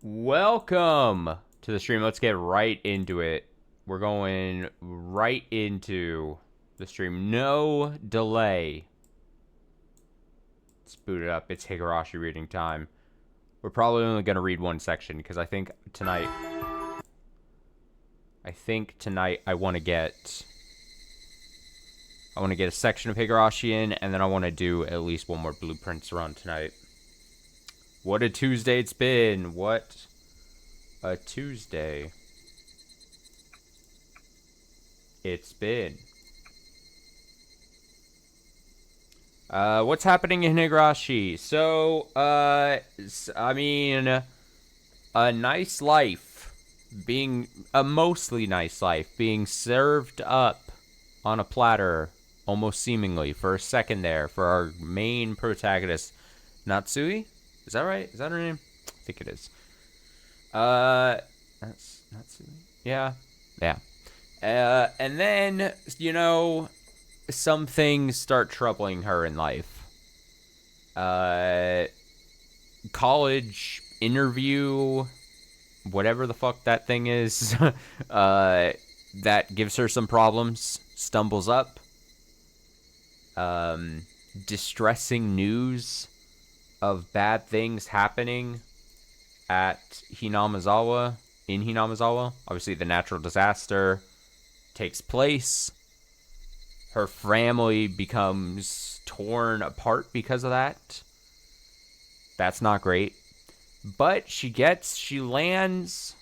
Welcome to the stream. Let's get right into it. We're going right into the stream. No delay. Let's boot it up. It's Higurashi reading time. We're probably only going to read one section because I think tonight I want to get a section of Higurashi in, and then I want to do at least one more blueprints run tonight. What a Tuesday it's been. What a Tuesday it's been. What's happening in Higurashi? So, I mean, a nice life. Being, a mostly nice life. Being served up on a platter, almost seemingly, for a second there, for our main protagonist, Natsui? Is that right? Is that her name? I think it is. That's Natsui. Yeah. And then, some things start troubling her in life. College interview, whatever the fuck that thing is, that gives her some problems, stumbles up. Distressing news of bad things happening at in Hinamizawa. Obviously, the natural disaster takes place. Her family becomes torn apart because of that. That's not great. But she lands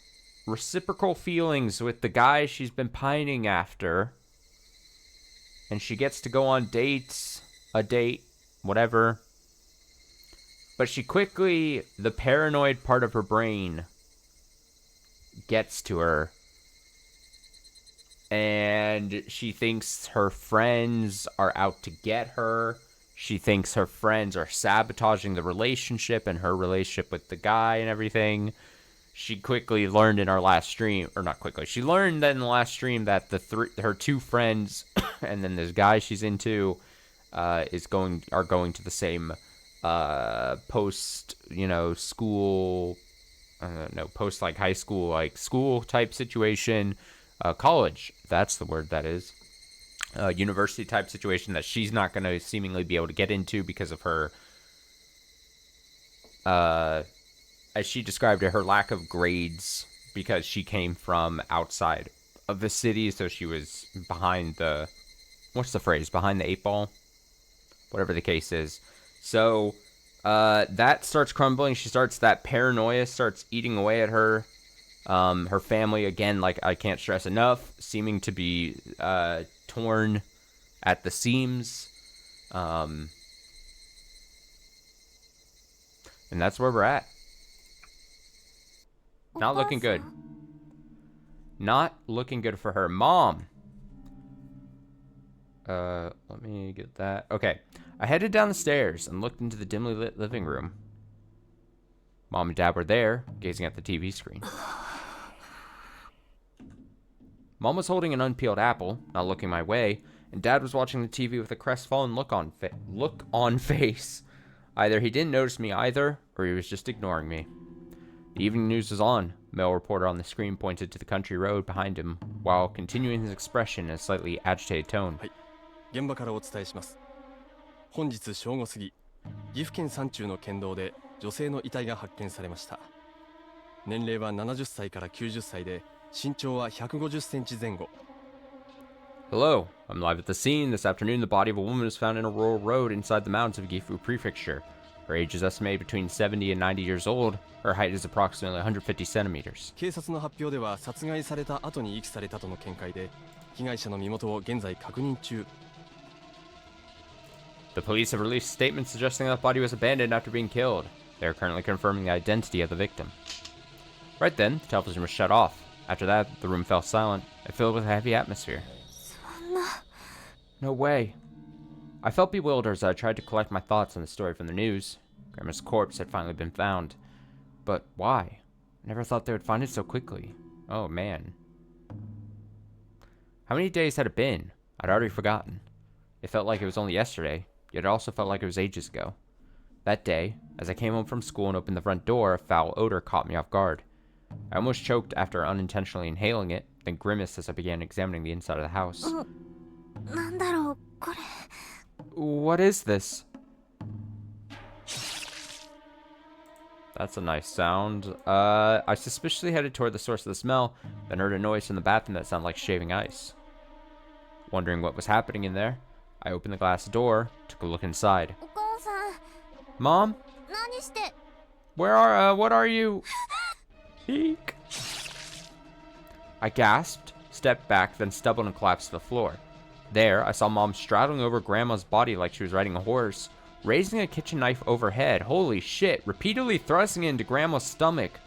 reciprocal feelings with the guy she's been pining after. And she gets to go on a date, whatever. But the paranoid part of her brain gets to her. And she thinks her friends are out to get her. She thinks her friends are sabotaging the relationship and her relationship with the guy and everything. She quickly learned in our last stream, or not quickly, she learned in the last stream that her two friends and then this guy she's into are going to the same post, school, post like high school, like school type situation, college, that's the word that is, university type situation that she's not going to seemingly be able to get into because of her, as she described it, her lack of grades, because she came from outside of the city, so she was behind the, what's the phrase, behind the eight ball, whatever the case is. So that starts crumbling. That paranoia starts eating away at her. Her family, again, like I can't stress enough, seeming to be torn at the seams. And that's where we're at. Not looking good. Not looking good for her. Mom! Let me get that. Okay. I headed down the stairs and looked into the dimly lit living room. Mom and Dad were there, gazing at the TV screen. Mom was holding an unpeeled apple, not looking my way, and Dad was watching the TV with a crestfallen look on face. Either he didn't notice me either, or he was just ignoring me. The evening news was on. Male reporter on the screen pointed to the country road behind him, while continuing his expression in a slightly agitated tone. 現場からお伝えします。本日正午過ぎ、岐阜県山中の県道で女性の遺体が発見されました。年齢は70歳から90歳で、身長は150センチ前後。Hello, I'm live at the scene. This afternoon, the body of a woman was found in a rural road inside the mountains of Gifu Prefecture. Her age is estimated between 70 and 90 years old. Her height is approximately 150 centimeters. 警察の発表では殺害された後に遺棄されたとの見解で、被害者の身元を現在確認中。The police have released statements suggesting that the body was abandoned after being killed. They are currently confirming the identity of the victim. Right then, the television was shut off. After that, the room fell silent and filled with a heavy atmosphere. No way. I felt bewildered as I tried to collect my thoughts on the story from the news. Grandma's corpse had finally been found. But why? I never thought they would find it so quickly. Oh, man. How many days had it been? I'd already forgotten. It felt like it was only yesterday, yet it also felt like it was ages ago. That day, as I came home from school and opened the front door, a foul odor caught me off guard. I almost choked after unintentionally inhaling it, then grimaced as I began examining the inside of the house. What is this? That's a nice sound. I suspiciously headed toward the source of the smell, then heard a noise from the bathroom that sounded like shaving ice. Wondering what was happening in there, I opened the glass door, took a look inside. Mom? What are you? Eek. I gasped, stepped back, then stumbled and collapsed to the floor. There, I saw Mom straddling over Grandma's body like she was riding a horse, raising a kitchen knife overhead, holy shit, repeatedly thrusting it into Grandma's stomach,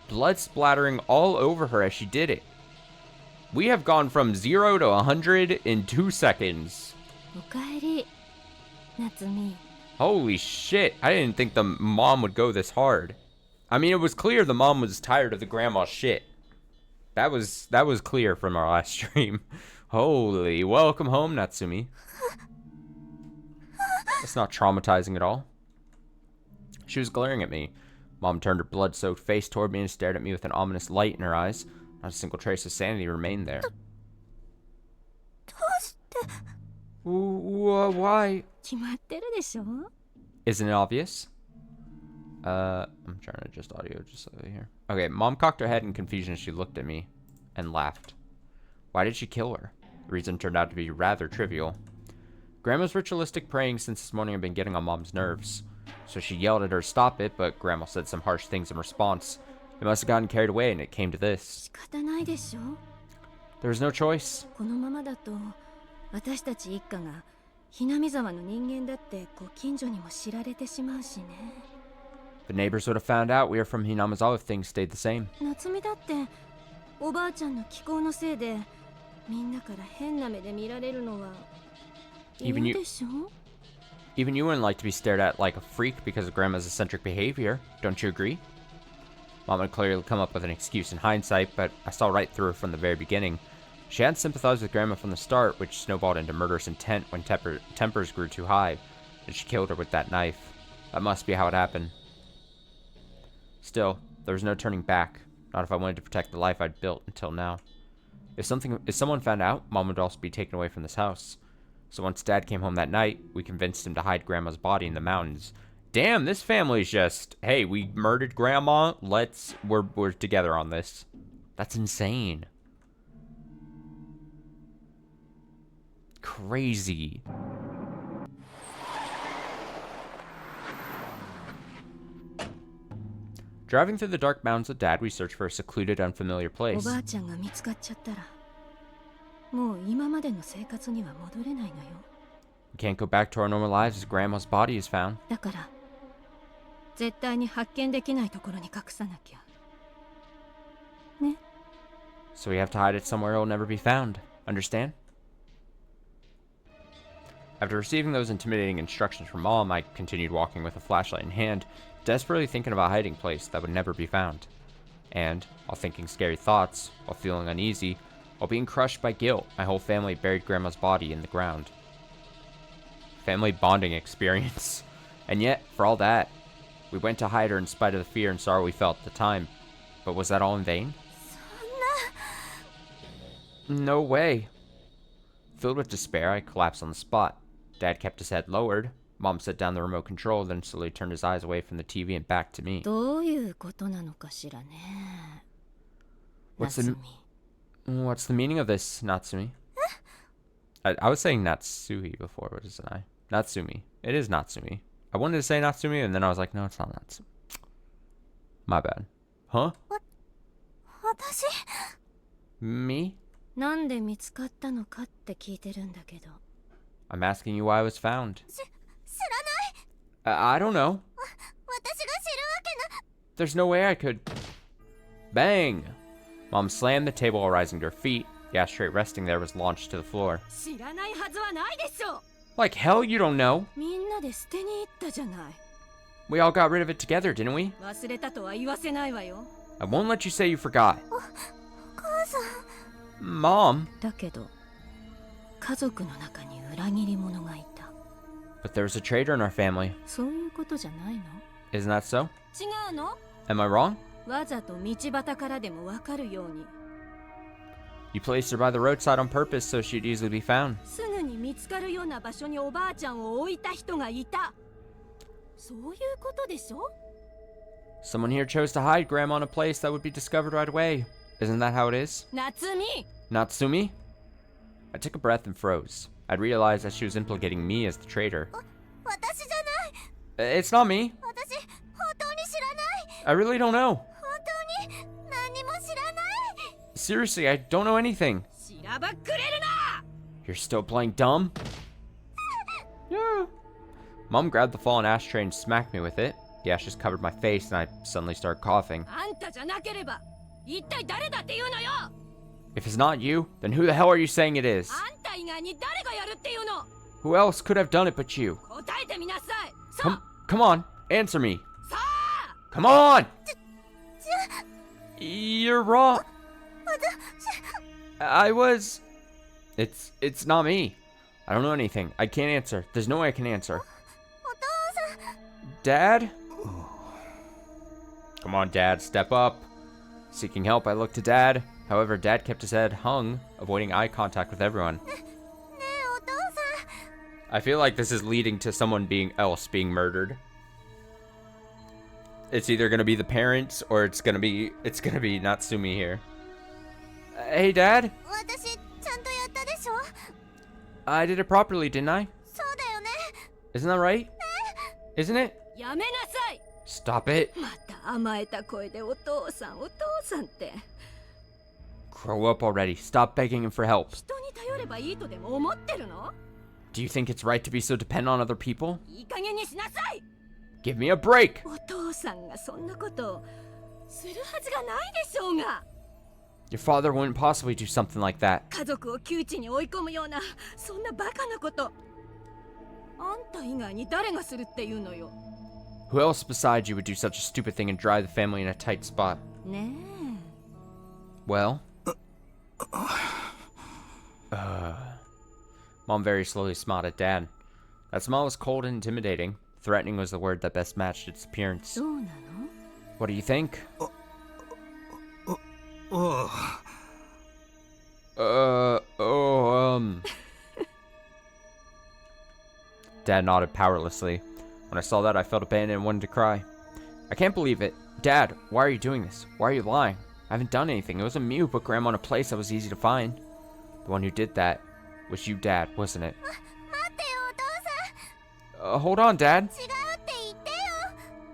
blood splattering all over her as she did it. We have gone from 0 to 100 in 2 seconds. Holy shit, I didn't think the mom would go this hard. I mean, it was clear the mom was tired of the grandma shit. That was clear from our last stream. Holy, welcome home, Natsumi. It's not traumatizing at all. She was glaring at me. Mom turned her blood-soaked face toward me and stared at me with an ominous light in her eyes. Not a single trace of sanity remained there. Why? Isn't it obvious? I'm trying to adjust audio just slightly here. Okay, Mom cocked her head in confusion as she looked at me and laughed. Why did she kill her? The reason turned out to be rather trivial. Grandma's ritualistic praying since this morning had been getting on Mom's nerves. So she yelled at her to stop it, but Grandma said some harsh things in response. It must have gotten carried away and it came to this. There was no choice. The neighbors would have found out we are from Hinamizawa if things stayed the same. Even you wouldn't like to be stared at like a freak because of Grandma's eccentric behavior, don't you agree? Mom had clearly come up with an excuse in hindsight, but I saw right through her from the very beginning. She hadn't sympathized with Grandma from the start, which snowballed into murderous intent when tempers grew too high, and she killed her with that knife. That must be how it happened. Still, there was no turning back, not if I wanted to protect the life I'd built until now. If someone found out, Mom would also be taken away from this house. So once Dad came home that night, we convinced him to hide Grandma's body in the mountains. Damn, this family's just, hey, we murdered Grandma, we're together on this. That's insane. Crazy. Driving through the dark mountains with Dad, we searched for a secluded, unfamiliar place. We can't go back to our normal lives as Grandma's body is found. So we have to hide it somewhere it'll never be found. Understand? After receiving those intimidating instructions from Mom, I continued walking with a flashlight in hand, desperately thinking of a hiding place that would never be found. And, while thinking scary thoughts, while feeling uneasy, while being crushed by guilt, my whole family buried Grandma's body in the ground. Family bonding experience. And yet, for all that, we went to hide her in spite of the fear and sorrow we felt at the time. But was that all in vain? No way. Filled with despair, I collapsed on the spot. Dad kept his head lowered. Mom set down the remote control, then slowly turned his eyes away from the TV and back to me. What's the meaning of this, Natsumi? I was saying Natsuhi before, what is it? Natsumi. It is Natsumi. I wanted to say Natsumi, and then I was like, no, it's not Natsumi. My bad. Huh? Me? I'm asking you why I was found. I don't know. There's no way I could. Bang! Mom slammed the table while rising to her feet. The ashtray resting there was launched to the floor. Like hell you don't know. We all got rid of it together, didn't we? I won't let you say you forgot. Mom. But there's a traitor in our family. そういうことじゃないの？ Isn't that so? 違うの？ Am I wrong? わざと道端からでもわかるように。 You placed her by the roadside on purpose so she'd easily be found. すぐに見つかるような場所におばあちゃんを置いた人がいた。そういうことでしょ？ Someone here chose to hide Grandma in a place that would be discovered right away. Isn't that how it is? 夏美！ Natsumi? I took a breath and froze. I'd realized that she was implicating me as the traitor. 私じゃない。 It's not me. 私、本当に知らない。 I really don't know. 本当に何も知らない。 Seriously, I don't know anything. しらばっくれるな！ You're still playing dumb? Yeah. Mom grabbed the fallen ashtray and smacked me with it. The ashes covered my face and I suddenly started coughing. あんたじゃなければ、一体誰だっていうのよ！ If it's not you, then who the hell are you saying it is? あんた以外に誰がやるっていうの？ Who else could have done it but you? 答えてみなさい。Come on, answer me. さあ！ Come on! You're wrong. I was... It's not me. I don't know anything. I can't answer. There's no way I can answer. お父さん。 Dad? Come on, Dad, step up. Seeking help, I looked to Dad. However, Dad kept his head hung, avoiding eye contact with everyone. ねえお父さん。 I feel like this is leading to someone else being murdered. It's either gonna be the parents or it's gonna be Natsumi here. Hey, Dad. 私ちゃんとやったでしょ？ I did it properly, didn't I? そうだよね。 Isn't that right? Isn't it? やめなさい。 Stop it. また甘えた声でお父さんお父さんって。 Grow up already. Stop begging him for help. 人に頼ればいいとでも思ってるの？ Do you think it's right to be so dependent on other people? いい加減にしなさい。 Give me a break. お父さんがそんなことをするはずがないでしょうが。 Your father wouldn't possibly do something like that. 家族を窮地に追い込むようなそんなバカなこと。あんた以外に誰がするっていうのよ。 Who else besides you would do such a stupid thing and drive the family in a tight spot? ね Well? Mom very slowly smiled at Dad. That smile was cold and intimidating. Threatening was the word that best matched its え。 appearance. どうなの？ What do you think? Dad nodded powerlessly. When I saw that, I felt abandoned and wanted to cry. I can't believe it. Dad, why are you doing this? Why are you lying? I haven't done anything. It wasn't me who put Grandma in a place that was easy to find. The one who did that was you, Dad, wasn't it? 待ってよお父さん。 Hold on, Dad. 違うって言ってよ。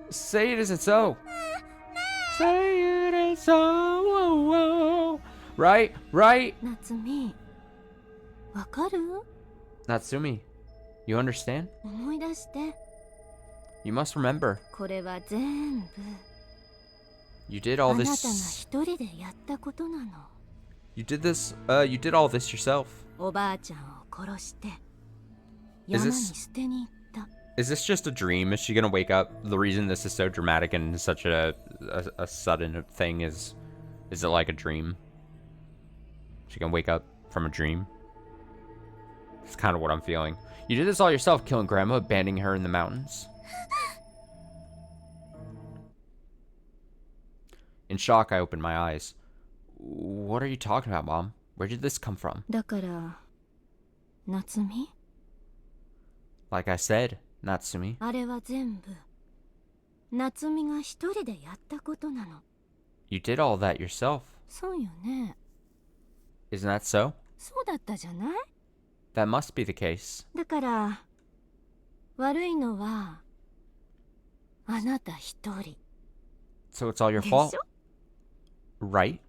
Say it isn't so. Say it ain't so. Right? Right? 夏美、わかる？ Natsumi, you understand? 思い出して。 You must remember. これは全部 You did あ all なたが this. 一人でやったことなの。 You did all this yourself. おばあちゃんを殺して Is 山に this- 捨てに行った。 Is this just a dream? Is she gonna wake up? The reason this is so dramatic and such a sudden thing is it like a dream? She gonna wake up from a dream? It's kind of what I'm feeling. You did this all yourself, killing Grandma, abandoning her in the mountains. In shock, I opened my eyes. What are you talking about, Mom? Where did this come from? だから夏美、 Like I said, Natsumi. あれは全部夏美が一人でやったことなの。 You did all that yourself. そうよね。 Isn't that so? そうだったじゃない。 That must be the case. だから悪いのはあなた一人 So it's all your でし fault, ょ？ right?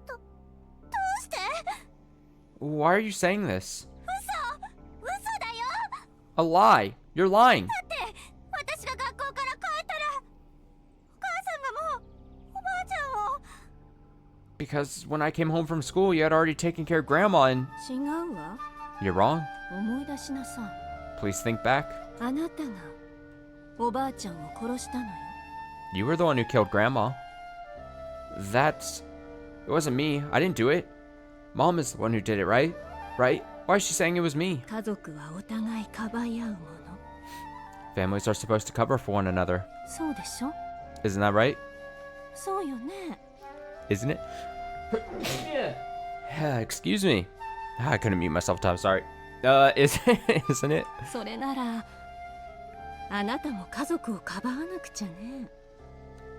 どうして？ Why are you saying this? 嘘だよ。 A lie. You're lying. だって私が学校から帰ったらお母さんがもうおばあちゃんを。 Because when I came home from school, you had already taken care of Grandma and... 違うわ。 You're wrong. 思い出しなさい。 Please think back. あなたがおばあちゃんを殺したのよ。 You were the one who killed Grandma. It wasn't me. I didn't do it. Mom is the one who did it, right? Right? Why is she saying it was me? 家族はお互いかばい合うもの。 Families are supposed to cover for one another. そうでしょ？ Isn't that right? そうよね。 Isn't it? Excuse me. I couldn't mute myself in time, sorry. Isn't it? それならあなたも家族をかばわなくちゃね。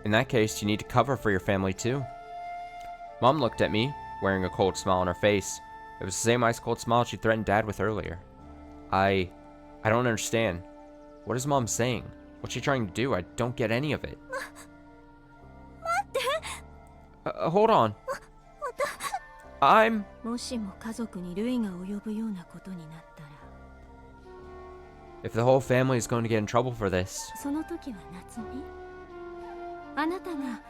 In that case, you need to cover for your family too. Mom looked at me, wearing a cold smile on her face. It was the same ice-cold smile she threatened Dad with earlier. I don't understand. What is Mom saying? What's she trying to do? I don't get any of it. Hold on. I'm... もしも家族に類が及ぶようなことになったら、 If the whole family is going to get in trouble for this, その時は夏美、あなたが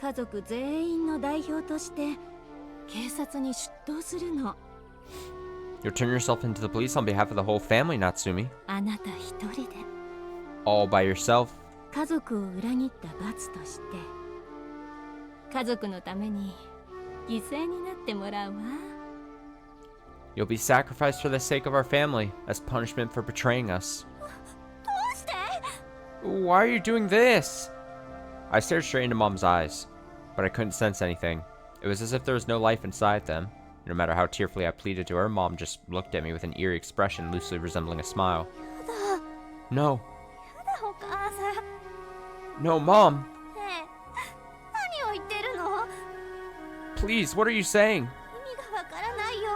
家族全員の代表として警察に出頭するの。 you'll turn yourself into the police on behalf of the whole family, Natsumi. あなた一人で All by yourself. 家族を裏切った罰として家族のために犠牲になってもらうわ。 You'll be sacrificed for the sake of our family, as punishment for betraying us. どうして？ Why are you doing this? I stared straight into Mom's eyes, but I couldn't sense anything. It was as if there was no life inside them. No matter how tearfully I pleaded to her, Mom just looked at me with an eerie expression loosely resembling a smile. やだ。 No. やだお母さん。 No, Mom. ねえ、何を言ってるの？ Please, what are you saying? 意味がわからないよ。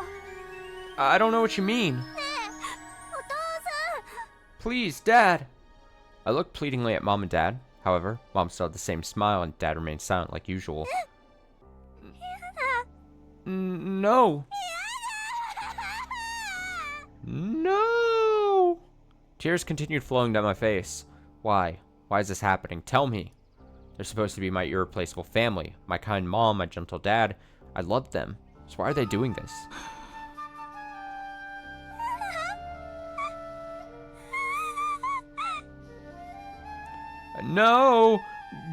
I don't know what you mean. ねえ、お父さん。 Please, Dad. I looked pleadingly at Mom and Dad. However, Mom still had the same smile and Dad remained silent like usual. No. No. Tears continued flowing down my face. Why? Why is this happening? Tell me. They're supposed to be my irreplaceable family. My kind mom, my gentle dad. I loved them. So why are they doing this? No.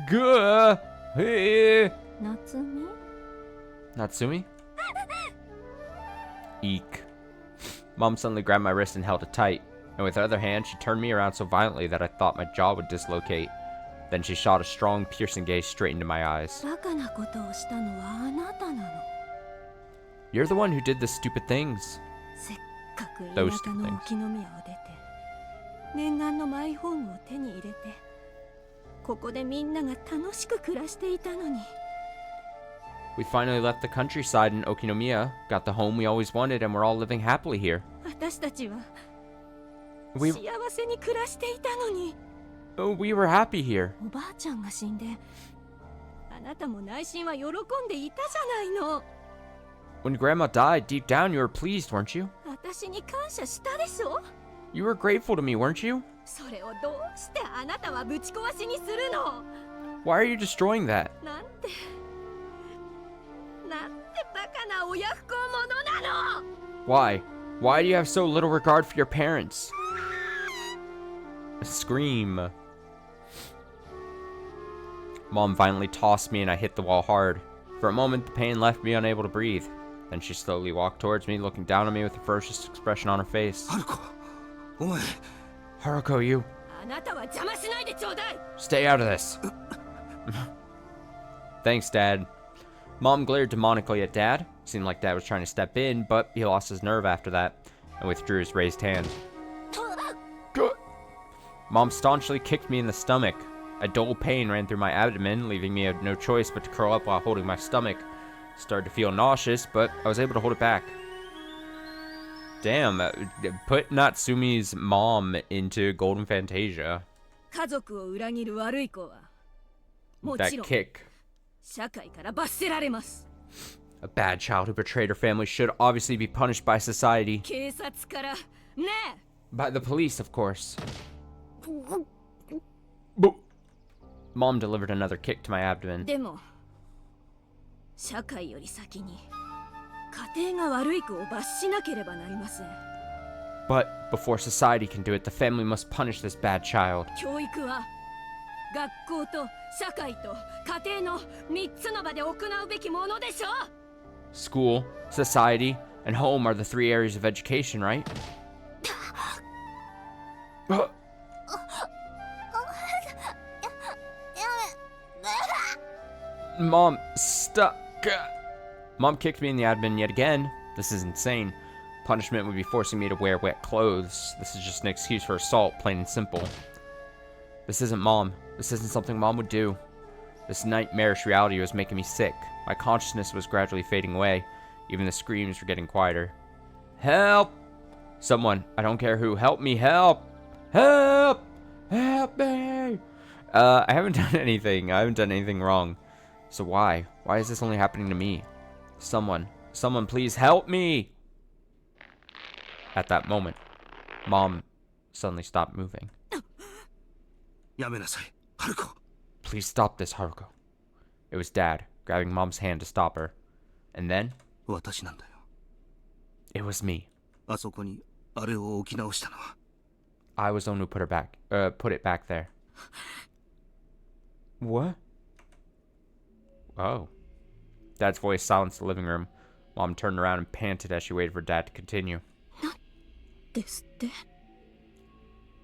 Gah. Hey. 夏美？ Natsumi? Eek. Mom suddenly grabbed my wrist and held it tight, and with her other hand, she turned me around so violently that I thought my jaw would dislocate. Then she shot a strong, piercing gaze straight into my eyes. バカなことをしたのはあなたなの。 You're the one who did the stupid things. せっかく Those 田舎 two の things. 沖宮を出て念願のマイホームを手に入れてここでみんなが楽しく暮らしていたのに。 We finally left the countryside in Okinomiya, got the home we always wanted, and we're all living happily here. 私たちは We, 幸せに暮らしていたのに。 we were happy here. おばあちゃんが死んであなたも内心は喜んでいたじゃないの。 When Grandma died, deep down you were pleased, weren't you? 私に感謝したでしょ。 You were grateful to me, weren't you? それをどうしてあなたはぶち壊しにするの？ Why are you destroying that? なんてバカな親不孝者なの。 Why? Why do you have so little regard for your parents? A scream. Mom violently tossed me and I hit the wall hard. For a moment, the pain left me unable to breathe. Then she slowly walked towards me, looking down at me with a ferocious expression on her face. ハルコ、お前。 Haruko, you. あなたは邪魔しないでちょうだい。 Stay out of this. Thanks, Dad. Mom glared demonically at Dad. Seemed like Dad was trying to step in, but he lost his nerve after that and withdrew his raised hand. Mom staunchly kicked me in the stomach. A dull pain ran through my abdomen, leaving me no choice but to curl up while holding my stomach. Started to feel nauseous, but I was able to hold it back. Damn, put Natsumi's mom into Golden Fantasia. 家族を裏切る悪い子はもち That ろん kick. 社会から罰せられます。 A bad child who betrayed her family should obviously be punished by society. 警察からね By the police, of course. え。 Mom delivered another kick to my abdomen. でも社会より先に家庭が悪い子を罰しなければなりません。 But before society can do it, the family must punish this bad child. 教育は学校と社会と家庭の3つの場で行うべきものでしょ。 School, society, and home are the 3 areas of education, right? Mom, stop. Mom kicked me in the abdomen yet again. This is insane. Punishment would be forcing me to wear wet clothes. This is just an excuse for assault, plain and simple. This isn't Mom. This isn't something Mom would do. This nightmarish reality was making me sick. My consciousness was gradually fading away. Even the screams were getting quieter. Help! Someone, I don't care who, help me, help! Help! Help me! I haven't done anything. I haven't done anything wrong. So why? Why is this only happening to me? Someone please help me! At that moment, Mom suddenly stopped moving. Please stop this, Haruko. It was Dad, grabbing Mom's hand to stop her. And then, it was me. I was the one who put it back there. What? Oh. Dad's voice silenced the living room. Mom turned around and panted as she waited for Dad to continue.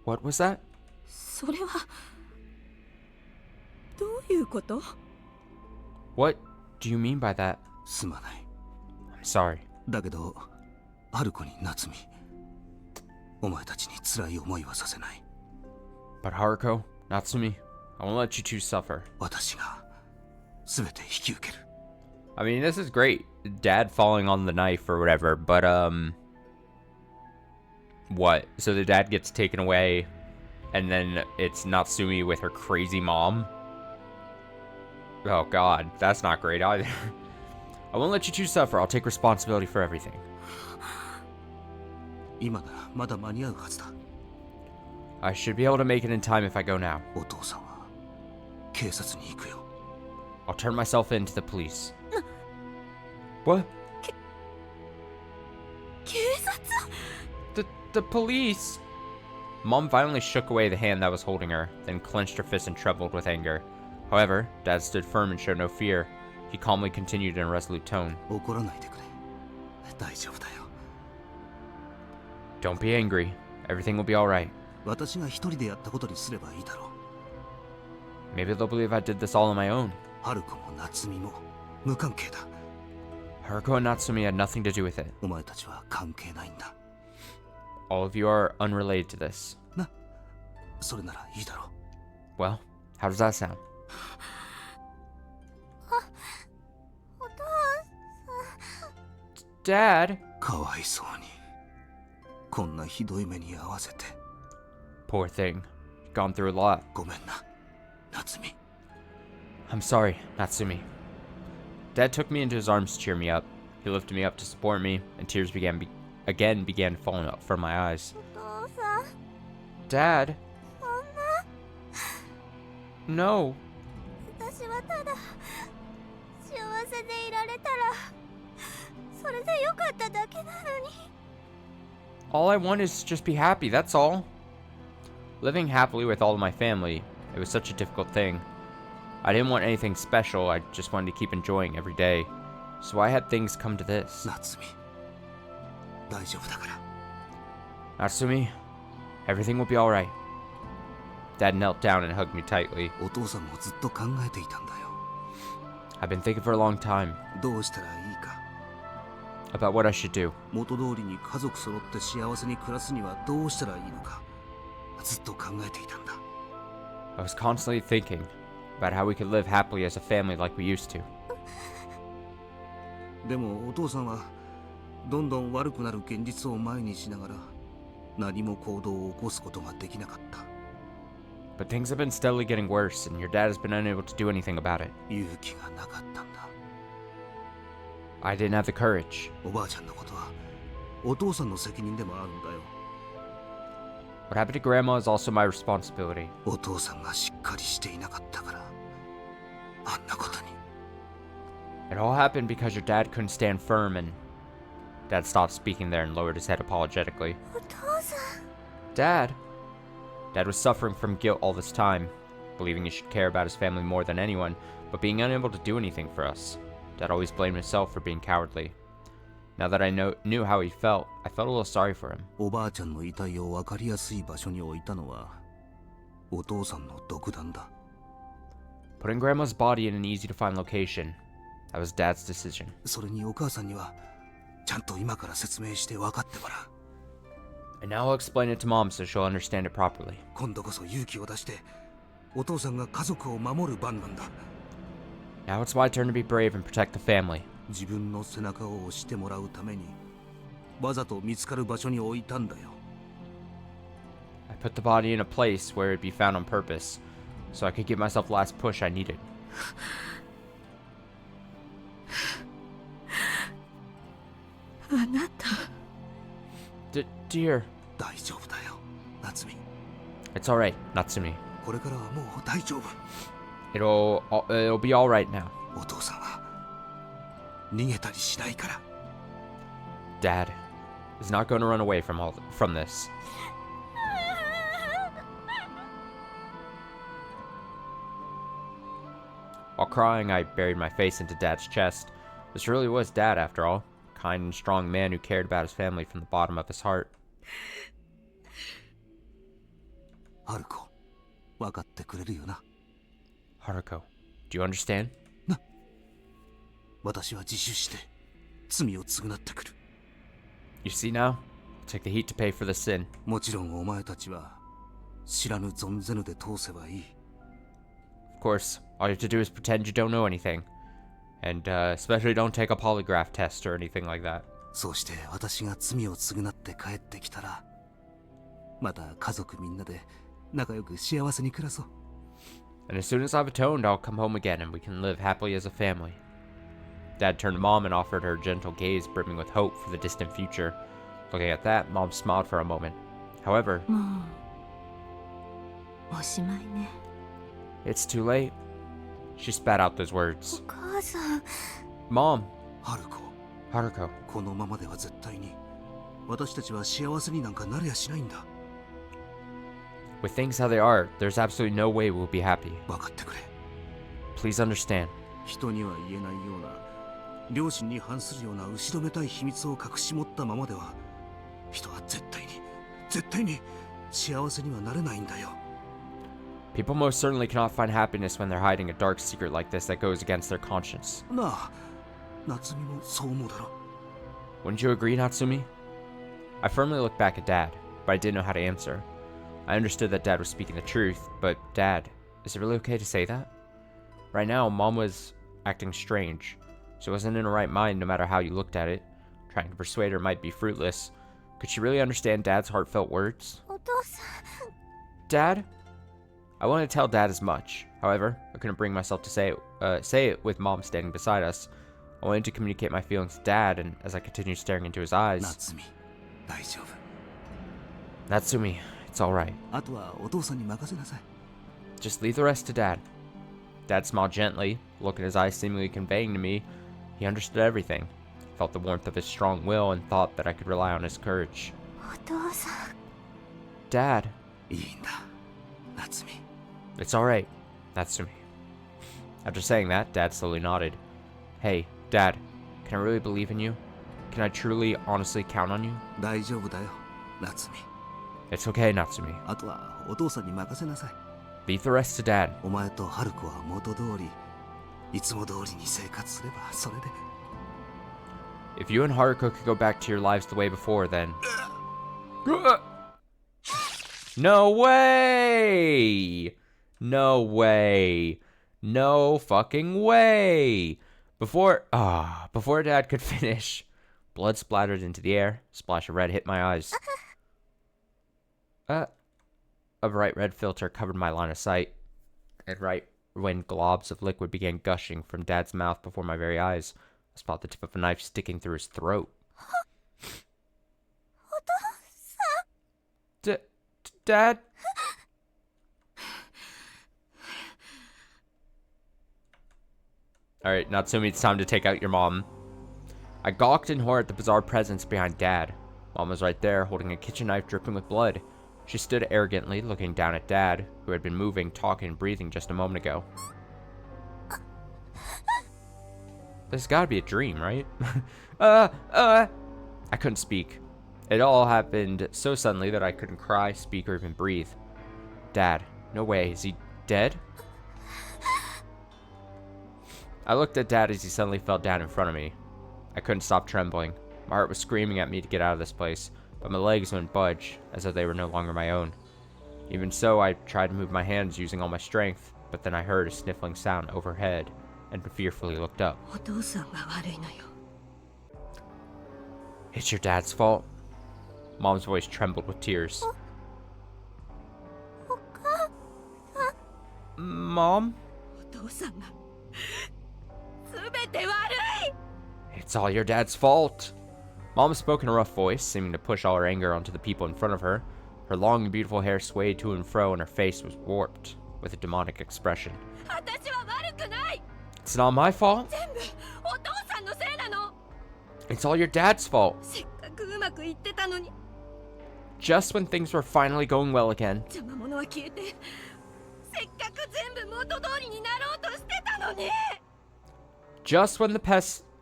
What was that? What do you mean by that? I'm sorry. But Haruko, Natsumi, I won't let you two suffer. I mean, this is great. Dad falling on the knife or whatever, but, what? So the dad gets taken away, and then it's Natsumi with her crazy mom? Oh god, that's not great either. I won't let you two suffer. I'll take responsibility for everything. I should be able to make it in time if I go now. I'll turn myself in to the police. What? The police? Mom violently shook away the hand that was holding her, then clenched her fist and trembled with anger. However, Dad stood firm and showed no fear. He calmly continued in a resolute tone. Don't be angry. Everything will be alright. Maybe they'll believe I did this all on my own. Haruko and Natsumi had nothing to do with it. All of you are unrelated to this. Well, how does that sound? Dad? Poor thing. Gone through a lot. I'm sorry, Natsumi. Dad took me into his arms to cheer me up. He lifted me up to support me, and tears began falling up from my eyes. Dad? No. All I want is to just be happy, that's all. Living happily with all of my family, it was such a difficult thing. I didn't want anything special, I just wanted to keep enjoying every day. So I had things come to this. Natsumi, everything will be alright. Dad knelt down and hugged me tightly. I've been thinking for a long time about what I should do. I was constantly thinking about how we could live happily as a family like we used to. But things have been steadily getting worse, and your dad has been unable to do anything about it. I didn't have the courage. What happened to Grandma is also my responsibility. It all happened because your dad couldn't stand firm, and Dad stopped speaking there and lowered his head apologetically. Dad was suffering from guilt all this time, believing he should care about his family more than anyone, but being unable to do anything for us. Dad always blamed himself for being cowardly. Now that I knew how he felt, I felt a little sorry for him. おばあちゃんの遺体を分かりやすい場所に置いたのはお父さんの独断だ。 Putting Grandma's body in an easy-to-find location, that was Dad's decision. それにお母さんにはちゃんと今から説明して分かってもらう。 And now I'll explain it to Mom so she'll understand it properly. 今度こそ勇気を出してお父さんが家族を守る番なんだ。 Now it's my turn to be brave and protect the family. 自分の背中を押してもらうためにわざと見つかる場所に置いたんだよ。 I put the body in a place where it'd be found on purpose, so I could give myself the last push I needed. あなた Dear, 大丈夫だよ、夏美。 it's alright, Natsumi. これからはもう大丈夫。 It'll be alright now. お父さんは逃げたりしないから。 Dad is not going to run away from this. While crying, I buried my face into Dad's chest. This really was Dad, after all. A kind and strong man who cared about his family from the bottom of his heart. 春子、分かってくれるよな。 Haruko, do you understand? 私は自首して罪を償ってくる。 You see now? I'll take the heat to pay for the sin. もちろんお前たちは知らぬ存ぜぬで通せばいい。 Of course, all you have to do is pretend you don't know anything. And especially don't take a polygraph test or anything like that. そうして私が罪を償って帰ってきたら、また家族みんなで仲良く幸せに暮らそう。 And as soon as I've atoned, I'll come home again and we can live happily as a family. Dad turned to Mom and offered her a gentle gaze brimming with hope for the distant future. Looking at that, Mom smiled for a moment. However, もうおしまいね。 it's too late. She spat out those お words. 母さん Mom, 春子、 Haruko, このままでは絶対に私たちは幸せになんかなれやしないんだ。 with things how they are, there's absolutely no way we'll be happy. 分かってくれ。 Please understand. 人には言えないような両親に反するような後ろめたい秘密を隠し持ったままでは人は絶対に幸せにはなれないんだよ。 People most certainly cannot find happiness when they're hiding a dark secret like this that goes against their conscience. なあ、夏美もそう思うだろ。 Wouldn't you agree, Natsumi? I firmly looked back at Dad, but I didn't know how to answer. I understood that Dad was speaking the truth, but Dad, is it really okay to say that? Right now, Mom was acting strange. She wasn't in her right mind no matter how you looked at it. Trying to persuade her might be fruitless. Could she really understand Dad's heartfelt words? お父さん Dad? I wanted to tell Dad as much. However, I couldn't bring myself to say it with Mom standing beside us. I wanted to communicate my feelings to Dad, and as I continued staring into his eyes, 夏美、大丈夫。 Natsumi, it's alright. あとはお父さんに任せなさい。 Just leave the rest to Dad. Dad smiled gently, a look in his eyes seemingly conveying to me he understood everything. I felt the warmth of his strong will and thought that I could rely on his courage. お父さん Dad, いいんだ、夏美。 it's alright. Natsumi. After saying that, Dad slowly nodded. Hey, Dad, can I really believe in you? Can I truly, honestly count on you? 大丈夫だよ、夏美。 It's okay, Natsumi. あとはお父さんに任せなさい。 Leave the rest to Dad. お前と春子は元通り、いつも通りに生活すればそれで。 If you and Haruko could go back to your lives the way before, then... No way! No way. No fucking way. Before Dad could finish, blood splattered into the air. A splash of red hit my eyes. A bright red filter covered my line of sight. And right when globs of liquid began gushing from Dad's mouth before my very eyes, I spot the tip of a knife sticking through his throat. お父さん Dad? Alright, Natsumi, it's time to take out your mom. I gawked in horror at the bizarre presence behind Dad. Mom was right there, holding a kitchen knife dripping with blood. She stood arrogantly, looking down at Dad, who had been moving, talking, and breathing just a moment ago. There's gotta be a dream, right? I couldn't speak. It all happened so suddenly that I couldn't cry, speak, or even breathe. Dad. No way. Is he dead? I looked at Dad as he suddenly fell down in front of me. I couldn't stop trembling. My heart was screaming at me to get out of this place, but my legs wouldn't budge, as though they were no longer my own. Even so, I tried to move my hands using all my strength, but then I heard a sniffling sound overhead and fearfully looked up. お父さんが悪いのよ。 It's your dad's fault. Mom's voice trembled with tears. お母さん。 Mom? お父さんが全て悪い。 It's all your dad's fault. Mom spoke in a rough voice, seeming to push all her anger onto the people in front of her. Her long and beautiful hair swayed to and fro, and her face was warped with a demonic expression. 私は悪くない。 It's not my fault. 全部お父さんのせいなの。 It's all your dad's fault. せっかくうまくいってたのに。 Just when things were finally going well again, 邪魔者は消えて、せっかく全部元通りになろうとしてたのに。 just when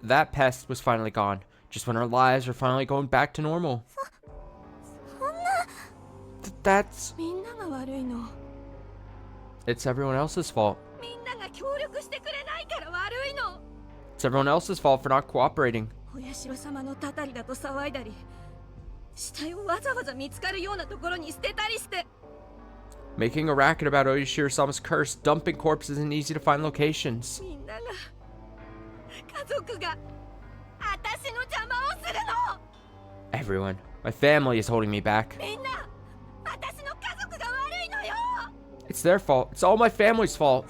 that pest was finally gone, just when our lives were finally going back to normal. そんな。 That's... みんなが悪いの。 It's everyone else's fault. みんなが協力してくれないから悪いの。 It's everyone else's fault for not cooperating. お社様のたたりだと騒いだり、死体をわざわざ見つかるようなところに捨てたりして。 Making a racket about Oyashiro-sama's curse, dumping corpses in easy to find locations. みんなが、家族が、私の邪魔をするの。 Everyone. My family is holding me back. みんな、私の家族が悪いのよ。 It's their fault. It's all my family's fault.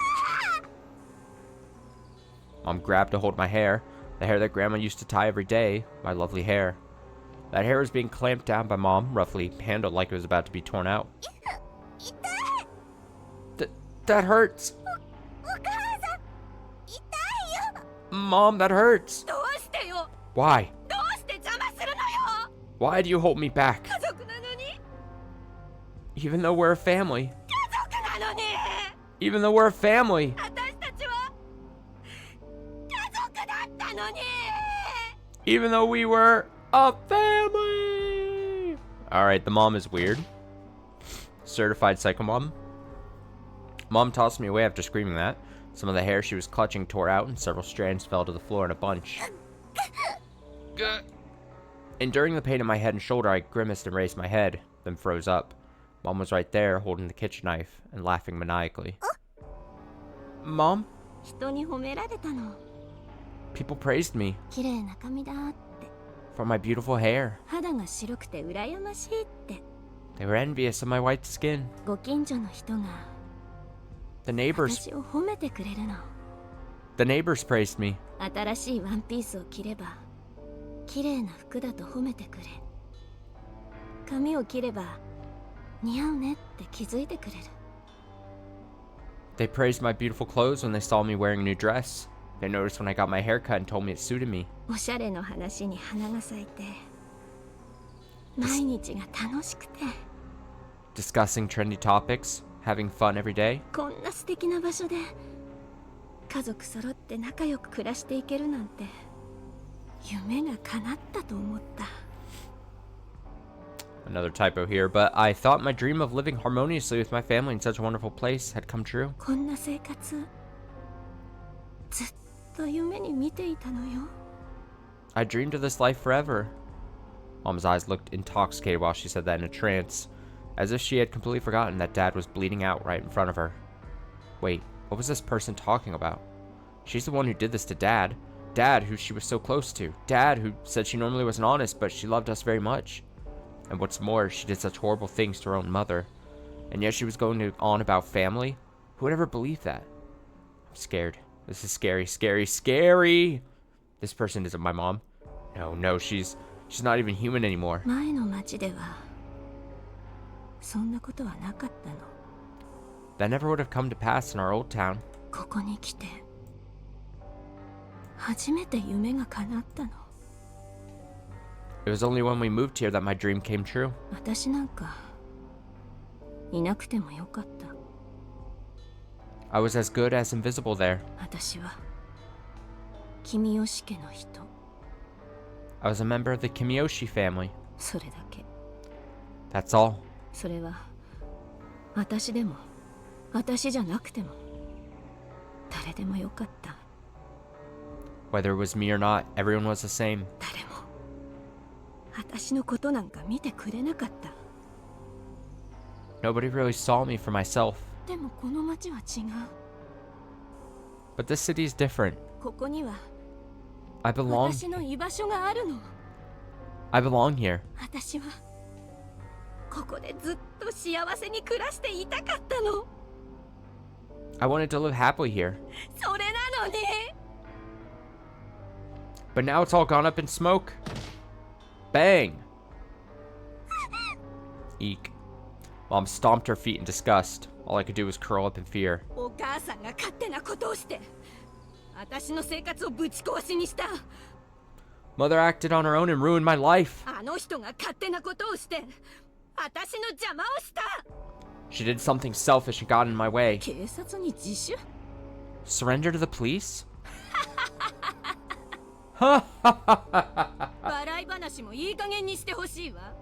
Mom grabbed a hold of my hair, the hair that Grandma used to tie every day, my lovely hair. That hair was being clamped down by Mom, roughly handled like it was about to be torn out. That hurts. お母さん、痛いよ。 Mom, that hurts. どうしてよ。 Why? どうして邪魔するのよ。 Why do you hold me back? 家族なのに。 Even though we're a family. 家族なのに。 Even though we're a family. 私たちは家族だったのに。 Even though we were a family. Alright, the mom is weird. Certified psycho mom. Mom tossed me away after screaming that. Some of the hair she was clutching tore out, and several strands fell to the floor in a bunch. Enduring the pain in my head and shoulder, I grimaced and raised my head, then froze up. Mom was right there, holding the kitchen knife and laughing maniacally. Mom? 人に褒められたの。 People praised me 綺麗な髪だって。 for my beautiful hair. 肌が白くて羨ましいって。 They were envious of my white skin. ご近所の人が The neighbors 私を褒めてくれるの。 praised me. 新しいワンピースを着れば綺麗な服だと褒めてくれ。髪を切れば似合うねって気づいてくれる。 They praised my beautiful clothes when they saw me wearing a new dress. They noticed when I got my hair cut and told me it suited me. おしゃれの話に花が咲いて毎日が楽しくて。 Discussing trendy topics, having fun every day. こんな素敵な場所で家族揃って仲良く暮らしていけるなんて夢が叶ったと思った。 Another typo here, but I thought my dream of living harmoniously with my family in such a wonderful place had come true. こんな生活ずっと夢に見ていたのよ。 I dreamed of this life forever. Mom's eyes looked intoxicated while she said that in a trance, as if she had completely forgotten that Dad was bleeding out right in front of her. Wait, what was this person talking about? She's the one who did this to Dad. Dad, who she was so close to. Dad, who said she normally wasn't honest, but she loved us very much. And what's more, she did such horrible things to her own mother. And yet she was going on about family? Who would ever believe that? I'm scared. This is scary, scary, scary! This person isn't my mom. No, she's not even human anymore. 前の町ではそんなことはなかったの。 That never would have come to pass in our old town. ここに来て初めて夢が叶ったの。 It was only when we moved here that my dream came true. 私なんかいなくてもよかった。 I was as good as invisible there. 私は君吉家の人。 I was a member of the Kimiyoshi family. それだけ。 That's all. それは私でも私じゃなくても誰でもよかった。 Whether it was me or not, everyone was the same. 誰も私のことなんか見てくれなかった。 Nobody really saw me for myself. でもこの町は違う。 But this city is different. ここには I belong. 私の居場所があるの。 I belong here. 私はここでずっと幸せに暮らしていたかったの。 I wanted to live happily here. それなのに But now it's all gone up in smoke. Bang! Eek. Mom stomped her feet in disgust. All I could do was curl up in fear. お母さんが勝手なことをして私の生活をぶち壊しにした。 Mother acted on her own and ruined my life. あの人が勝手なことをして私の邪魔をした。 She did something selfish and got in my way. 警察に自首？ Surrender to the police? 笑い話もいい加減にしてほしいわ。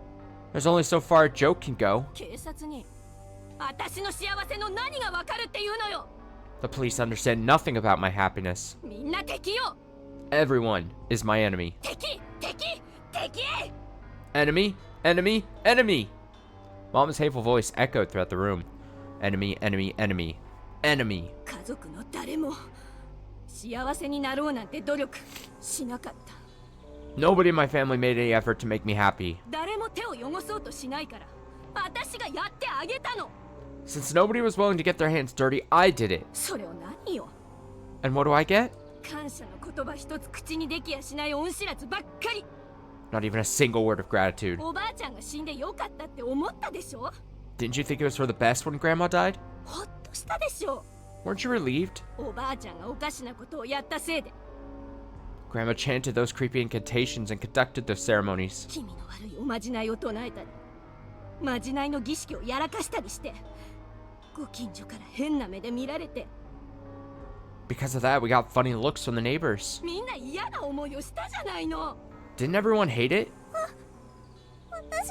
There's only so far a joke can go. 警察に私の幸せの何がわかるっていうのよ。 The police understand nothing about my happiness. みんな敵よ。 Everyone is my enemy. 敵。 Enemy? Enemy? Enemy! Mom's hateful voice echoed throughout the room. Enemy, enemy, enemy. Enemy. 家族の誰も幸せになろうなんて努力しなかった。 Nobody in my family made any effort to make me happy. 誰も手を汚そうとしないから私がやってあげたの。 Since nobody was willing to get their hands dirty, I did it. それを何よ。 And what do I get? 感謝の言葉一つ口にできやしない恩知らずばっかり。 Not even a single word of gratitude. おばあちゃんが死んでよかったって思ったでしょ。 Didn't you think it was for the best when Grandma died? ほっとしたでしょ。 Weren't you relieved? おばあちゃんがおかしなことをやったせいで。 Grandma chanted those creepy incantations and conducted those ceremonies. 気味の悪いおまじないを唱えたりまじないの儀式をやらかしたりしてご近所から変な目で見られて Because of that, we got funny looks from the neighbors. みんな嫌な思いをしたじゃないの。 Didn't everyone hate it? 私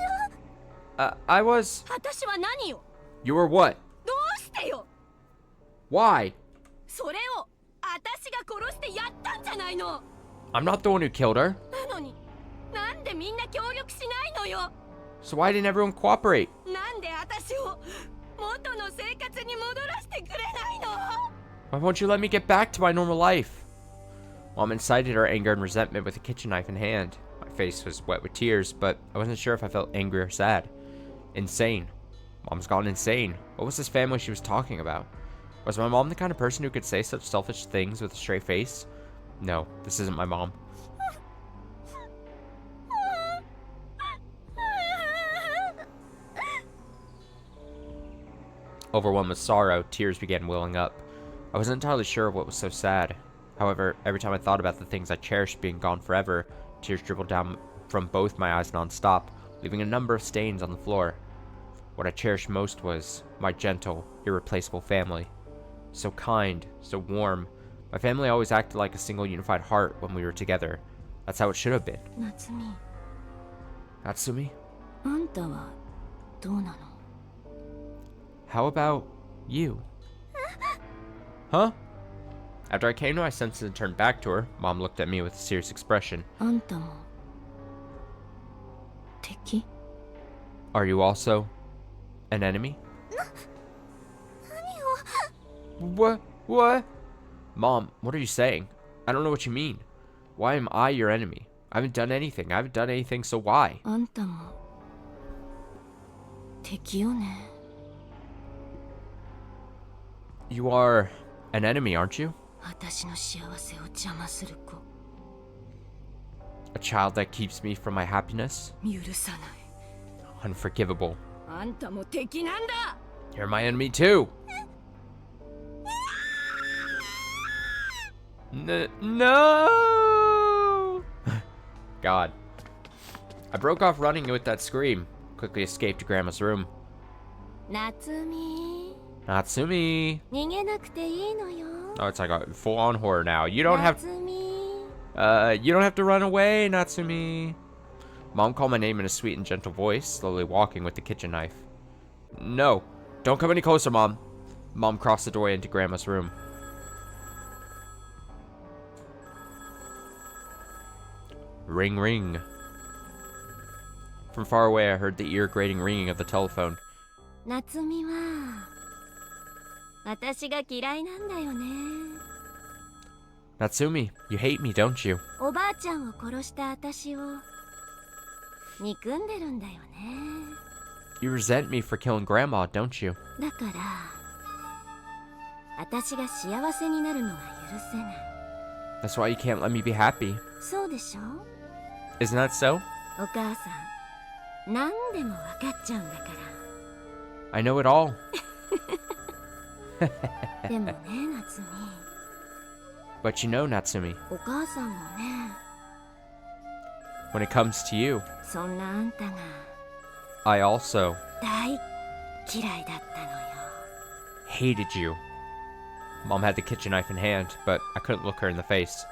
は I was... 私は何よ。 You were what? どうしてよ。 Why? それを私が殺してやったんじゃないの。 I'm not the one who killed her. なのになんでみんな協力しないのよ。 So why didn't everyone cooperate? なんで私を元の生活に戻らせてくれないの。 Why won't you let me get back to my normal life? Mom incited her anger and resentment with a kitchen knife in hand. My face was wet with tears, but I wasn't sure if I felt angry or sad. Insane. Mom's gone insane. What was this family she was talking about? Was my mom the kind of person who could say such selfish things with a straight face? No, this isn't my mom. Overwhelmed with sorrow, tears began welling up. I wasn't entirely sure what was so sad. However, every time I thought about the things I cherished being gone forever, tears dribbled down from both my eyes non-stop, leaving a number of stains on the floor. What I cherished most was my gentle, irreplaceable family. So kind, so warm. My family always acted like a single unified heart when we were together. That's how it should have been. 夏美、 Natsumi? あんたはどうなの。 How about you? Huh? After I came to my senses and turned back to her, Mom looked at me with a serious expression. あんたも敵。 Are you also an enemy? 何を。 What? Mom, what are you saying? I don't know what you mean. Why am I your enemy? I haven't done anything. I haven't done anything, so why? あんたも敵よね。 You are an enemy, aren't you? 私の幸せを邪魔する子。 A child that keeps me from my happiness? 許さない。 Unforgivable. あんたも敵なんだ。 You're my enemy too. No! God. I broke off running with that scream. Quickly escaped to Grandma's room. 夏美、 Natsumi. 逃げなくていいのよ。 Oh, it's like a full-on horror now. You don't have... 夏美、You don't have to run away, Natsumi. Mom called my name in a sweet and gentle voice, slowly walking with the kitchen knife. No, don't come any closer, Mom. Mom crossed the doorway into Grandma's room. Ring, ring. From far away, I heard the ear-grating ringing of the telephone. 夏美は私が嫌いなんだよね。 Natsumi, you hate me, don't you? おばあちゃんを殺した私を憎んでるんだよね。 You resent me for killing Grandma, don't you? だから私が幸せになるのが許せない。 That's why you can't let me be happy. そうでしょ？ Isn't that so? お母さん、何でも分かっちゃうんだから。 I know it all. でもね、夏美。 But you know, Natsumi, お母さんもね、 when it comes to you, そんなあんたが I also 大嫌いだったのよ。 hated you. Mom had the kitchen knife in hand, but I couldn't look her in the face.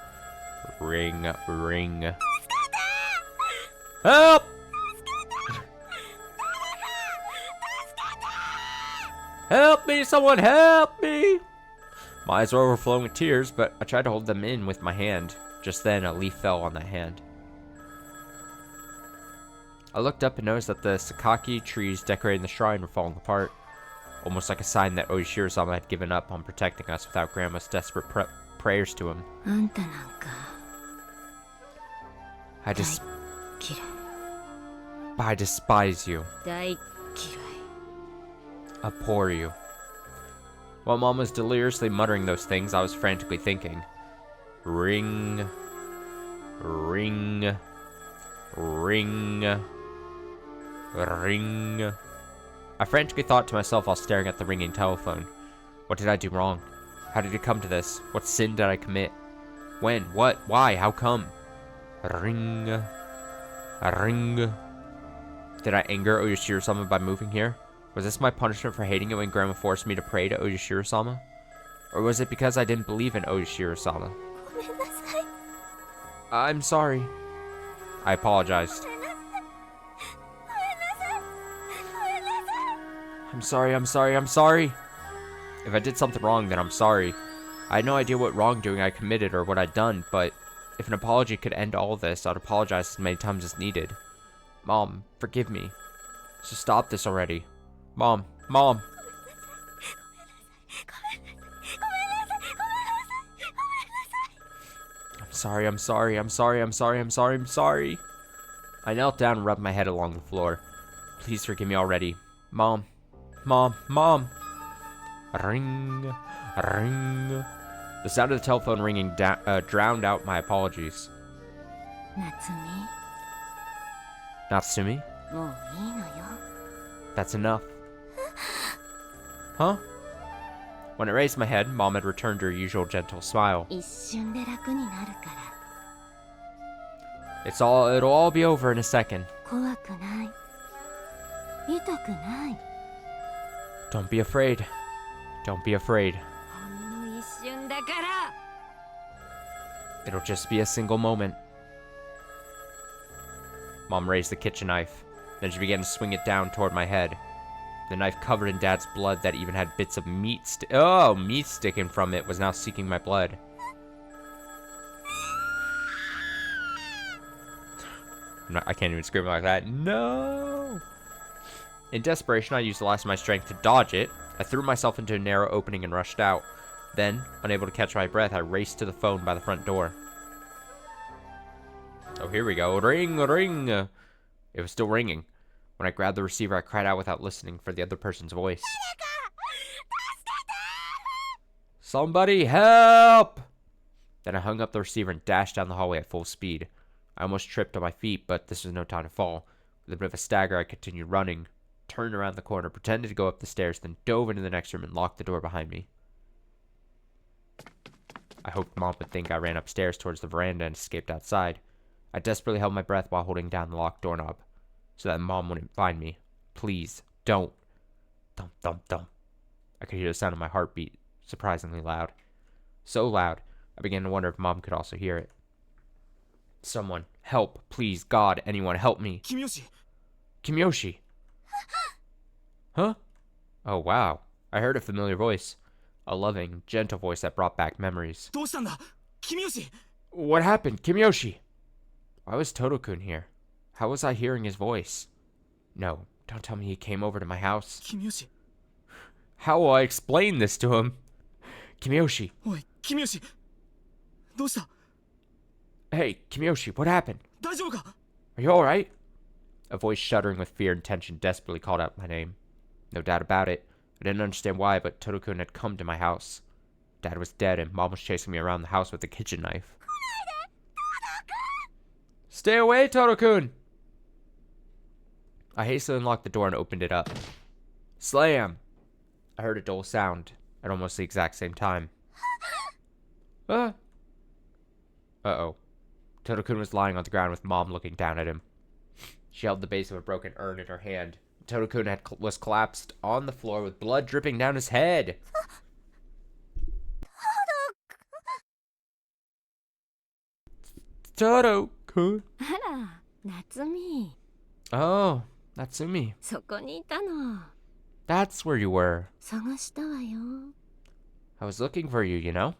Ring, ring. Help! Help me, someone help me! My eyes were overflowing with tears, but I tried to hold them in with my hand. Just then, a leaf fell on that hand. I looked up and noticed that the sakaki trees decorating the shrine were falling apart, almost like a sign that Oishiro-sama had given up on protecting us without Grandma's desperate prayers to him. あんたなんか I 嫌い。 despise you. 大嫌い。 Abhor you. While Mom was deliriously muttering those things, I was frantically thinking. Ring. Ring. Ring. Ring. I frantically thought to myself while staring at the ringing telephone. What did I do wrong? How did it come to this? What sin did I commit? When? What? Why? How come? Ring. Ring. Did I anger Oyoshiro-sama by moving here? Was this my punishment for hating it when Grandma forced me to pray to Oyoshiro-sama? Or was it because I didn't believe in Oyoshiro-sama? ごめんなさい。 I'm sorry. I apologized. ごめんなさい。ごめんなさい。ごめんなさい。 I'm sorry, I'm sorry, I'm sorry. If I did something wrong, then I'm sorry. I had no idea what wrongdoing I committed or what I'd done, but if an apology could end all this, I'd apologize as many times as needed. Mom, forgive me. So stop this already. Mom, Mom. I'm sorry, I'm sorry, I'm sorry, I'm sorry, I'm sorry, I'm sorry. I knelt down and rubbed my head along the floor. Please forgive me already. Mom, Mom, Mom. Ring, ring. The sound of the telephone ringing drowned out my apologies. 夏美、 Natsumi, もういいのよ。 that's enough. Huh? When I raised my head, Mom had returned her usual gentle smile. 一瞬で楽になるから。 It'll all be over in a second. 怖くない。痛くない。 Don't be afraid. Don't be afraid. ほんの一瞬だから。 It'll just be a single moment. Mom raised the kitchen knife. Then she began to swing it down toward my head. The knife covered in Dad's blood that even had bits of meat meat sticking from it was now seeking my blood. I can't even scream like that. No! In desperation, I used the last of my strength to dodge it. I threw myself into a narrow opening and rushed out. Then, unable to catch my breath, I raced to the phone by the front door. Oh, here we go. Ring, ring! It was still ringing. When I grabbed the receiver, I cried out without listening for the other person's voice. Somebody help! Then I hung up the receiver and dashed down the hallway at full speed. I almost tripped on my feet, but this was no time to fall. With a bit of a stagger, I continued running, turned around the corner, pretended to go up the stairs, then dove into the next room and locked the door behind me. I hoped Mom would think I ran upstairs towards the veranda and escaped outside. I desperately held my breath while holding down the locked doorknob, so that Mom wouldn't find me. Please, don't. Thump, thump, thump. I could hear the sound of my heartbeat, surprisingly loud. So loud, I began to wonder if Mom could also hear it. Someone, help, please, God, anyone, help me. 君吉 Kimiyoshi. Huh? Oh, wow. I heard a familiar voice. A loving, gentle voice that brought back memories. どうしたんだ君吉 What happened, Kimiyoshi? Why was Totokun here? How was I hearing his voice? No, don't tell me he came over to my house. 君吉 How will I explain this to him? Kimiyoshi. おい君吉どうした Hey, Kimiyoshi, what happened? 大丈夫か Are you alright? A voice shuddering with fear and tension desperately called out my name. No doubt about it. I didn't understand why, but Totokun had come to my house. Dad was dead and Mom was chasing me around the house with a kitchen knife. Stay away, Totokun! I hastily unlocked the door and opened it up. Slam! I heard a dull sound at almost the exact same time. Uh-oh. Totokun was lying on the ground with Mom looking down at him. She held the base of a broken urn in her hand. Totokun was collapsed on the floor with blood dripping down his head. Totokun. あら夏美 Oh, Natsumi. そこにいたの That's where you were. 探したわよ I was looking for you, you know?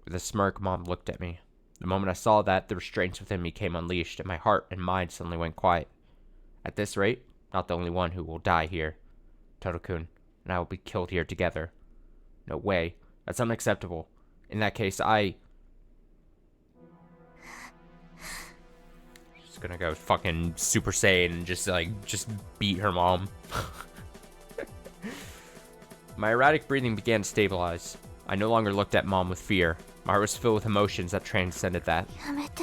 With a smirk, Mom looked at me. The moment I saw that, the restraints within me came unleashed, and my heart and mind suddenly went quiet. At this rate, not the only one who will die here. Totokun and I will be killed here together. No way. That's unacceptable. In that case, She's gonna go fucking Super Saiyan and just beat her mom. My erratic breathing began to stabilize. I no longer looked at Mom with fear. My heart was filled with emotions that transcended that. やめて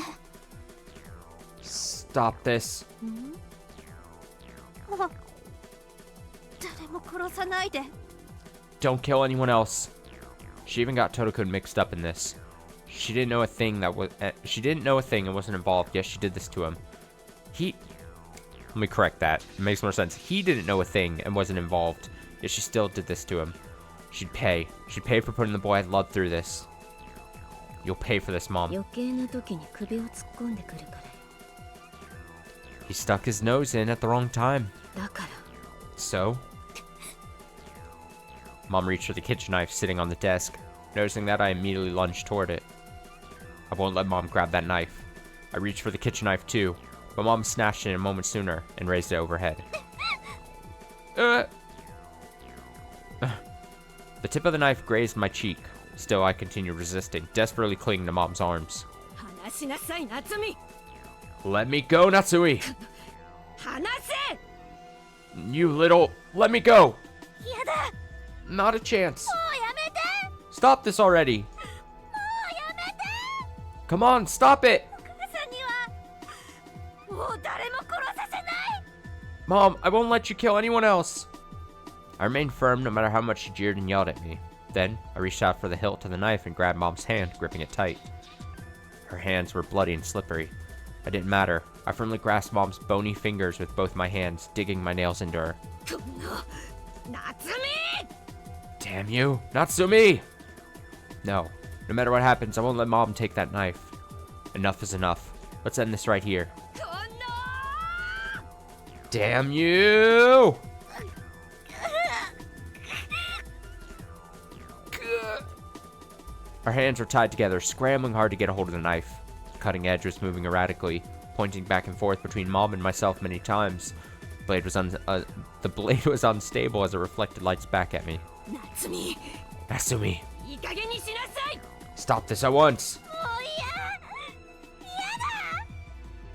Stop this. 誰も殺さないで Don't kill anyone else. She even got Totokun mixed up in this. She didn't know a thing and wasn't involved, yet she did this to him. Let me correct that. It makes more sense. He didn't know a thing and wasn't involved, yet she still did this to him. She'd pay. She'd pay for putting the boy I loved through this. You'll pay for this, Mom. 余計な時に首を突っ込んでくるから He stuck his nose in at the wrong time. だから So? Mom reached for the kitchen knife sitting on the desk. Noticing that, I immediately lunged toward it. I won't let Mom grab that knife. I reached for the kitchen knife too, but Mom snatched it a moment sooner and raised it overhead. The tip of the knife grazed my cheek. Still, I continued resisting, desperately clinging to Mom's arms. 話しなさい夏美 Let me go, Natsui! 話せ You little... Let me go! 嫌だ Not a chance. もうやめて Stop this already! もうやめて Come on, stop it! お母さんにはもう誰も殺させない Mom, I won't let you kill anyone else. I remained firm no matter how much she jeered and yelled at me. Then, I reached out for the hilt of the knife and grabbed Mom's hand, gripping it tight. Her hands were bloody and slippery. It didn't matter. I firmly grasped Mom's bony fingers with both my hands, digging my nails into her. この夏美 Damn you, Natsumi! No. No matter what happens, I won't let Mom take that knife. Enough is enough. Let's end this right here. この Damn you! Our hands were tied together, scrambling hard to get a hold of the knife. The cutting edge was moving erratically, pointing back and forth between Mom and myself many times. The blade was unstable as it reflected lights back at me. 夏美 Natsumi, いい加減にしなさい stop this at once! もう嫌だ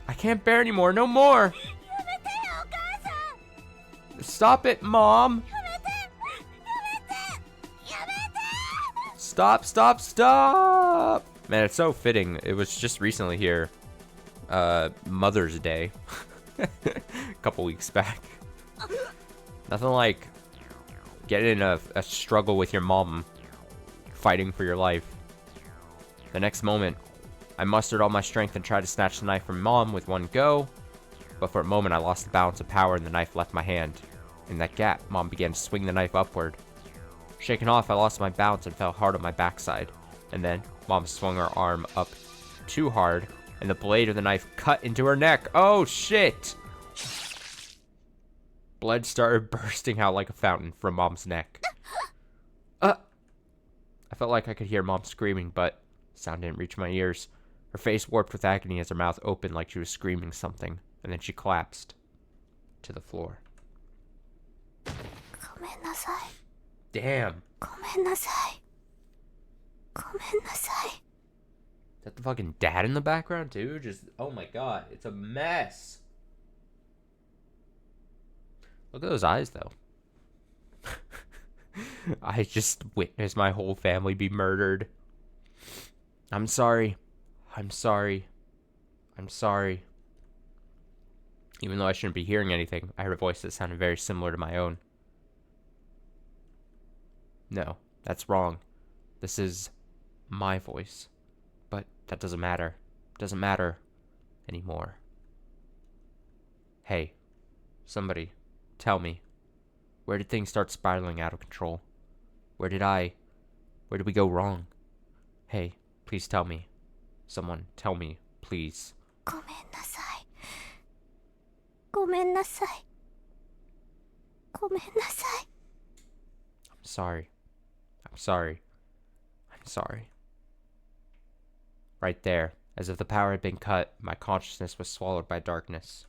I can't bear anymore, no more! やめてよお母さん Stop it, Mom! やめてやめて Stop, stop, stop! Man, it's so fitting. It was just recently here. Mother's Day. A couple weeks back. Nothing like getting in a struggle with your mom. Fighting for your life. The next moment, I mustered all my strength and tried to snatch the knife from Mom with one go. But for a moment, I lost the balance of power and the knife left my hand. In that gap, Mom began to swing the knife upward. Shaken off, I lost my balance and fell hard on my backside. And then, Mom swung her arm up too hard and the blade of the knife cut into her neck. Oh, shit! Blood started bursting out like a fountain from Mom's neck. I felt like I could hear Mom screaming, but sound didn't reach my ears. Her face warped with agony as her mouth opened like she was screaming something, and then she collapsed to the floor. Damn. Is that the fucking dad in the background, too? Just, oh my god, it's a mess. Look at those eyes, though. I just witnessed my whole family be murdered. I'm sorry. I'm sorry. I'm sorry. Even though I shouldn't be hearing anything, I heard a voice that sounded very similar to my own. No, that's wrong. This is my voice. But that doesn't matter. Doesn't matter anymore. Hey, somebody, tell me. Where did things start spiraling out of control? Where did we go wrong? Hey, please tell me. Someone, tell me, please. I'm sorry. I'm sorry. I'm sorry. Right there, as if the power had been cut, my consciousness was swallowed by darkness.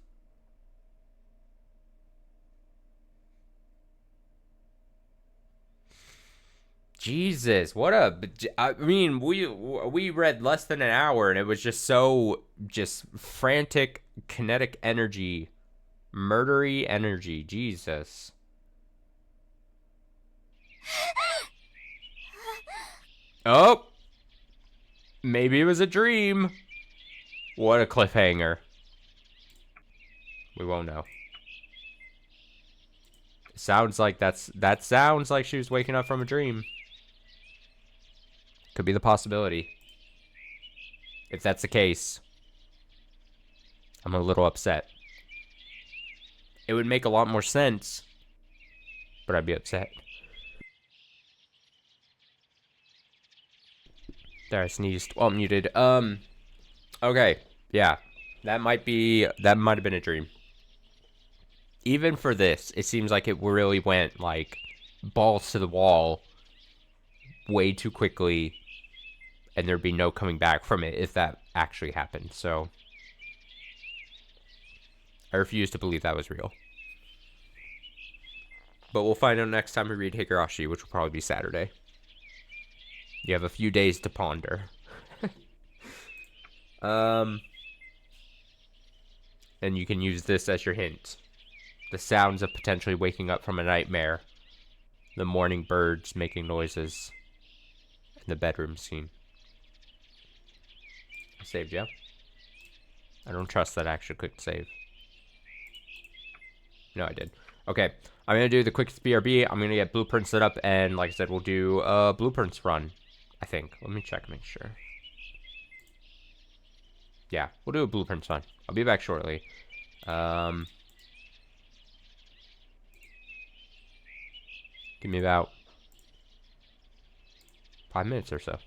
Jesus, what a... I mean, we read less than an hour, and it was just so... just frantic, kinetic energy. Murdery energy. Jesus. Oh! Maybe it was a dream. What a cliffhanger. We won't know. Sounds like that sounds like she was waking up from a dream. Could be the possibility. If that's the case, I'm a little upset. It would make a lot more sense, but I'd be upset. There, I sneezed. Well, muted. Okay. Yeah. That might have been a dream. Even for this, it seems like it really went, like, balls to the wall way too quickly, and there'd be no coming back from it if that actually happened. So I refuse to believe that was real. But we'll find out next time we read Higurashi, which will probably be Saturday. You have a few days to ponder. And you can use this as your hint. The sounds of potentially waking up from a nightmare. The morning birds making noises. And the bedroom scene. I saved, yeah? I don't trust that I actually clicked save. No, I did. Okay, I'm going to do the quickest BRB. I'm going to get blueprints set up, and like I said, we'll do a blueprints run, I think. Let me check, make sure. Yeah, we'll do a blueprints run. I'll be back shortly. Give me about 5 minutes or so.